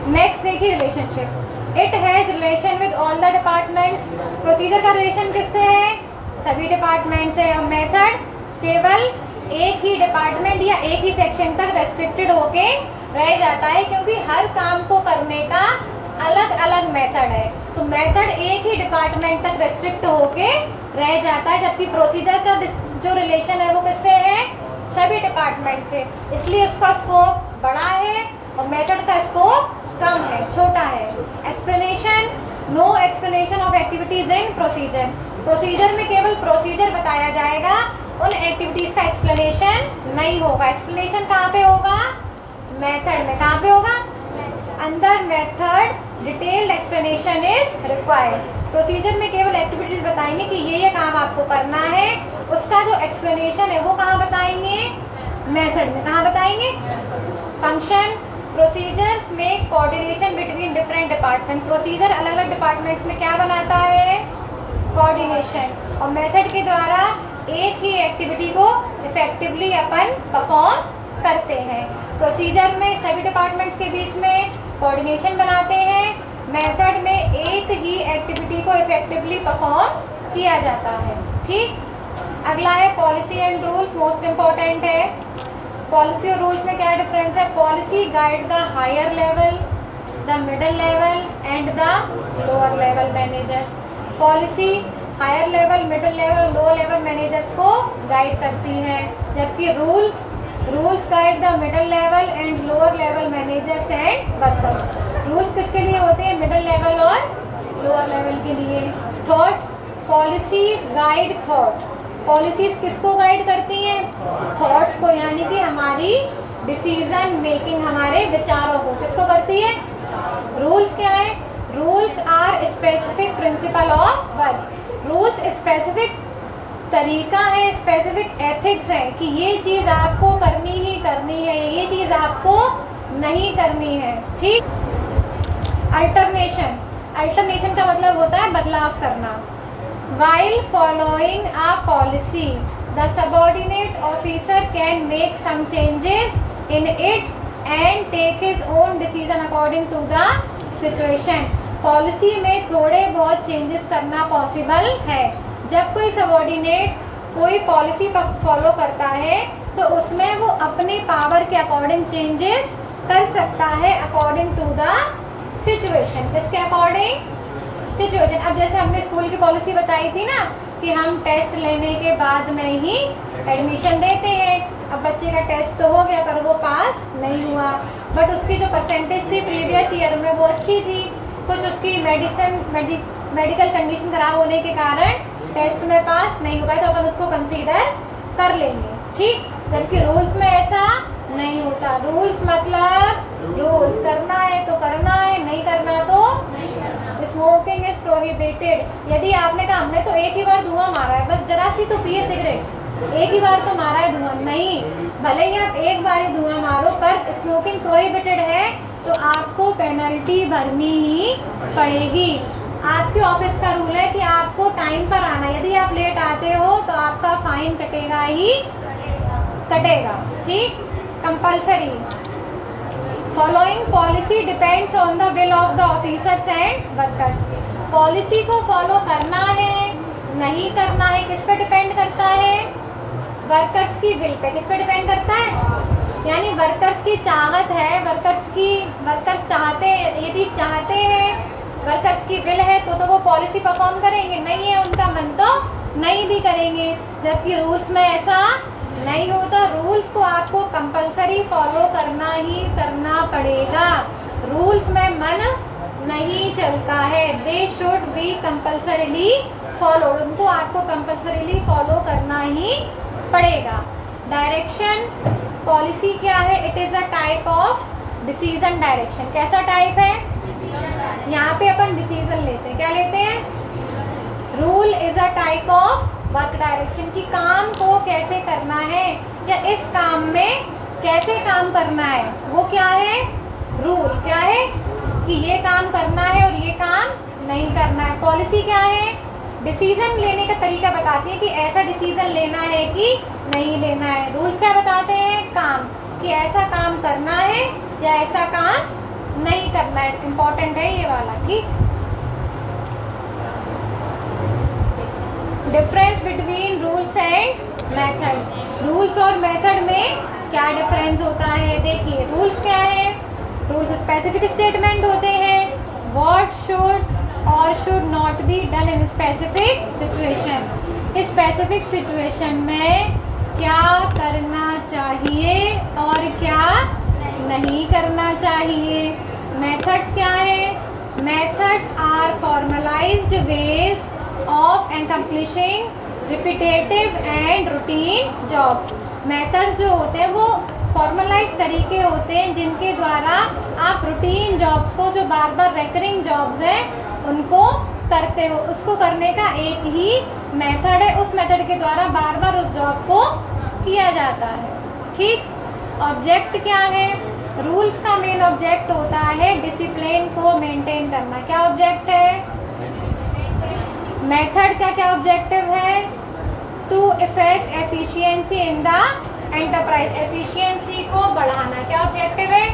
A: नेक्स्ट देखिए relationship. It has relation with all the departments. Procedure का रिलेशन किससे है? सभी डिपार्टमेंट से। और मेथड केवल एक ही डिपार्टमेंट या एक ही सेक्शन तक रेस्ट्रिक्टेड होके रह जाता है, क्योंकि हर काम को करने का अलग अलग मेथड है। तो मेथड एक ही डिपार्टमेंट तक रेस्ट्रिक्ट होके रह जाता है, जबकि प्रोसीजर का जो रिलेशन है वो किससे है? सभी डिपार्टमेंट से। इसलिए उसका स्कोप बड़ा है और मेथड का स्कोप कम है, छोटा है। Explanation, no explanation of activities in procedure. Procedure में केवल प्रोसीजर बताया जाएगा, उन एक्टिविटीज़ का एक्सप्लेनेशन नहीं होगा। एक्सप्लेनेशन कहाँ पे होगा? मेथड में। कहाँ पे होगा? अंदर method detailed explanation is required. Procedure में केवल एक्टिविटीज़ बताएंगे कि ये काम आपको करना है, उसका जो एक्सप्लेनेशन है वो कहाँ बताएंगे? मेथड में। कहाँ बताएंगे? फंक्शन प्रोसीजर्स में coordination between different department. Procedure अलग अलग डिपार्टमेंट्स में क्या बनाता है? कोऑर्डिनेशन। और मेथड के द्वारा एक ही एक्टिविटी को इफेक्टिवली अपन परफॉर्म करते हैं। प्रोसीजर में सभी डिपार्टमेंट्स के बीच में कोऑर्डिनेशन बनाते हैं, मेथड में एक ही एक्टिविटी को इफेक्टिवली परफॉर्म किया जाता है। ठीक। अगला है policy and rules, most important है। पॉलिसी और रूल्स में क्या डिफरेंस है? Policy guide the higher level, the middle level and the lower level managers. Policy higher level, middle level, low level managers को गाइड करती है, जबकि rules guide the middle level and lower level managers and workers. Rules किसके लिए होते हैं? Middle level और lower level के लिए। Thought, policies guide thought. Policies किसको गाइड करती हैं? थॉट्स को, यानी कि हमारी डिसीजन मेकिंग, हमारे विचारों को किसको करती है? रूल्स क्या है? Rules are specific principle of work. Rules specific तरीका है, स्पेसिफिक एथिक्स है कि ये चीज़ आपको करनी ही करनी है, ये चीज़ आपको नहीं करनी है। ठीक। अल्टरनेशन, अल्टरनेशन का मतलब होता है बदलाव करना। While following a policy, the subordinate officer can make some changes in it and take his own decision according to the situation. Policy में थोड़े बहुत चेंजेस करना पॉसिबल है। जब कोई सबॉर्डिनेट कोई पॉलिसी फॉलो करता है तो उसमें वो अपने पावर के अकॉर्डिंग चेंजेस कर सकता है, अकॉर्डिंग टू द सिचुएशन। किसके अकॉर्डिंग? सिचुएशन। अब जैसे हमने स्कूल की पॉलिसी बताई थी ना कि हम टेस्ट लेने के बाद में ही एडमिशन देते हैं। अब बच्चे का टेस्ट तो हो गया पर वो पास नहीं हुआ, बट उसकी जो परसेंटेज थी प्रीवियस ईयर में वो अच्छी थी, कुछ उसकी मेडिकल कंडीशन खराब होने के कारण टेस्ट में पास नहीं हो पाए, तो अपन उसको कंसीडर कर लेंगे। ठीक। जबकि रूल्स में ऐसा नहीं होता। रूल्स मतलब रूल्स, करना है तो करना है, नहीं करना तो स्मोकिंग इज प्रोहिबिटेड। यदि आपने कहा हमने तो एक ही बार धुआं मारा है, बस जरा सी तो पिए सिगरेट, एक ही बार तो मारा है धुआं, नहीं, भले ही आप एक बार ही धुआं मारो पर स्मोकिंग प्रोहिबिटेड है तो आपको पेनल्टी भरनी ही पड़ेगी। आपके ऑफिस का रूल है कि आपको टाइम पर आना, यदि आप लेट आते हो तो आपका फाइन कटेगा ही कटेगा। ठीक। Compulsory. Following policy depends on the will of the officers and workers. Policy को फॉलो करना है नहीं करना है किस पे डिपेंड करता है? वर्कर्स की विल पे। किस पे डिपेंड करता है? यानी वर्कर्स की चाहत है, वर्कर्स चाहते, यदि चाहते हैं, वर्कर्स की विल है तो वो पॉलिसी परफॉर्म करेंगे, नहीं है उनका मन तो नहीं भी करेंगे। जबकि रूल्स में ऐसा नहीं होता। रूल्स को आपको कंपलसरी फॉलो करना ही करना पड़ेगा। रूल्स में मन नहीं चलता है। They should be compulsorily follow, उनको आपको कंपल्सरीली फॉलो करना ही पड़ेगा। डायरेक्शन, पॉलिसी क्या है? It is a type of decision direction. कैसा टाइप है? यहाँ पे अपन डिसीजन लेते हैं, क्या लेते हैं? Rule is a type of work direction, की काम को कैसे करना है या इस काम में कैसे काम करना है, वो क्या है? रूल। क्या है? कि ये काम करना है और ये काम नहीं करना है। पॉलिसी क्या है? डिसीजन लेने का तरीका बताती है कि ऐसा डिसीजन लेना है कि नहीं लेना है। रूल्स क्या बताते हैं? काम, कि ऐसा काम करना है या ऐसा काम नहीं करना है। इम्पॉर्टेंट है ये वाला। ठीक। Difference between rules and method. Rules और मेथड में क्या डिफरेंस होता है? देखिए, रूल्स क्या है? रूल्स स्पेसिफिक स्टेटमेंट होते हैं, व्हाट शुड और should not be done in specific situation. Specific situation में क्या करना चाहिए और क्या नहीं करना चाहिए। मेथड्स क्या है? Methods are formalized ways of accomplishing repetitive and routine jobs. Methods जो होते हैं वो फॉर्मलाइज तरीके होते हैं जिनके द्वारा आप रूटीन जॉब्स को, जो बार बार रेकरिंग जॉब्स हैं, उनको करते हो। उसको करने का एक ही मेथड है, उस मेथड के द्वारा बार बार उस जॉब को किया जाता है। ठीक। ऑब्जेक्ट क्या है? रूल्स का मेन ऑब्जेक्ट होता है डिसिप्लिन को मेंटेन करना। क्या ऑब्जेक्ट है? मेथड का क्या ऑब्जेक्टिव है? To effect efficiency in the enterprise, efficiency को बढ़ाना। क्या ऑब्जेक्टिव है?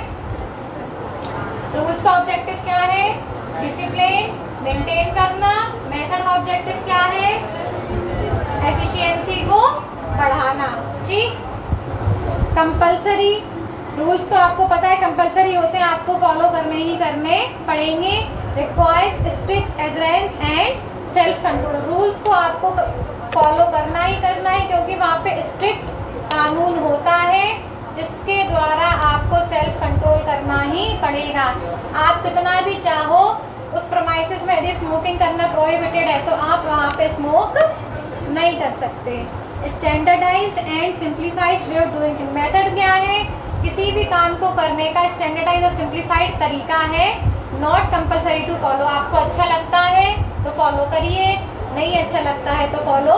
A: रूल्स का ऑब्जेक्टिव क्या है? डिसिप्लिन मेंटेन करना। मेथड का ऑब्जेक्टिव क्या है? एफिशिएंसी को बढ़ाना। ठीक। कंपलसरी, रूल्स तो आपको पता है कंपलसरी होते हैं, आपको फॉलो करने ही करने पड़ेंगे। Requires strict adherence and self control, rules को आपको फॉलो करना ही करना है क्योंकि वहाँ पे स्ट्रिक्ट कानून होता है जिसके द्वारा आपको सेल्फ कंट्रोल करना ही पड़ेगा। आप कितना भी चाहो उस प्रेमाइसेस में यदि स्मोकिंग करना प्रोहिबिटेड है तो आप वहाँ पे स्मोक नहीं कर सकते। Standardized and simplified way of doing. Method क्या है? किसी भी काम को करने का स्टैंडर्डाइज और सिंप्लीफाइड तरीका है। नॉट कंपलसरी टू फॉलो, आपको अच्छा लगता है तो फॉलो करिए, नहीं अच्छा लगता है तो फॉलो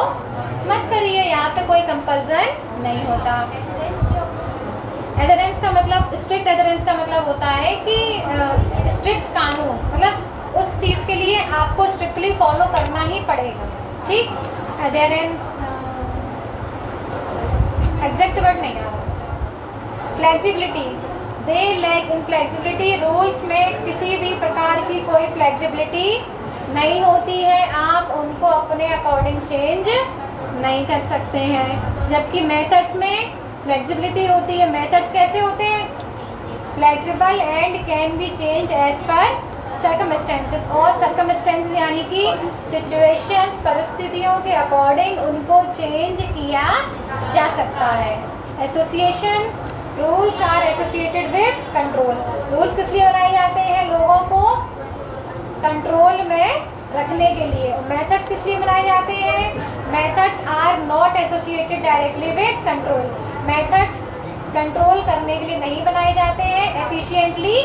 A: मत करिए, यहाँ पे कोई कंपल्सन नहीं होता। एडहेरेंस का मतलब, स्ट्रिक्ट एडहेरेंस का मतलब होता है कि स्ट्रिक्ट कानून, मतलब उस चीज़ के लिए आपको स्ट्रिक्टली फॉलो करना ही पड़ेगा। ठीक। एडहेरेंस एग्जैक्ट वर्ड नहीं आ रहा। Flexibility, they lack in flexibility, rules में किसी भी प्रकार की कोई फ्लेक्सिबिलिटी नहीं होती है, आप उनको अपने अकॉर्डिंग चेंज नहीं कर सकते हैं। जबकि मेथड्स में फ्लेक्सिबिलिटी होती है। मेथड्स कैसे होते हैं? Flexible and can be change as per circumstances, और सर्कमस्टेंसेस यानी कि सिचुएशंस, परिस्थितियों के अकॉर्डिंग उनको चेंज किया जा सकता है। Association, rules are associated with control, rules किस लिए बनाए जाते हैं? लोगों को कंट्रोल में रखने के लिए। मेथड्स किस लिए बनाए जाते हैं? Methods are not associated directly with control, methods control करने के लिए नहीं बनाए जाते हैं, एफिशिएंटली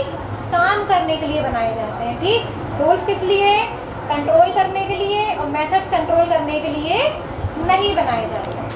A: काम करने के लिए बनाए जाते हैं। ठीक। रूल्स किस लिए? कंट्रोल करने के लिए, और मेथड्स कंट्रोल करने के लिए नहीं बनाए जाते हैं।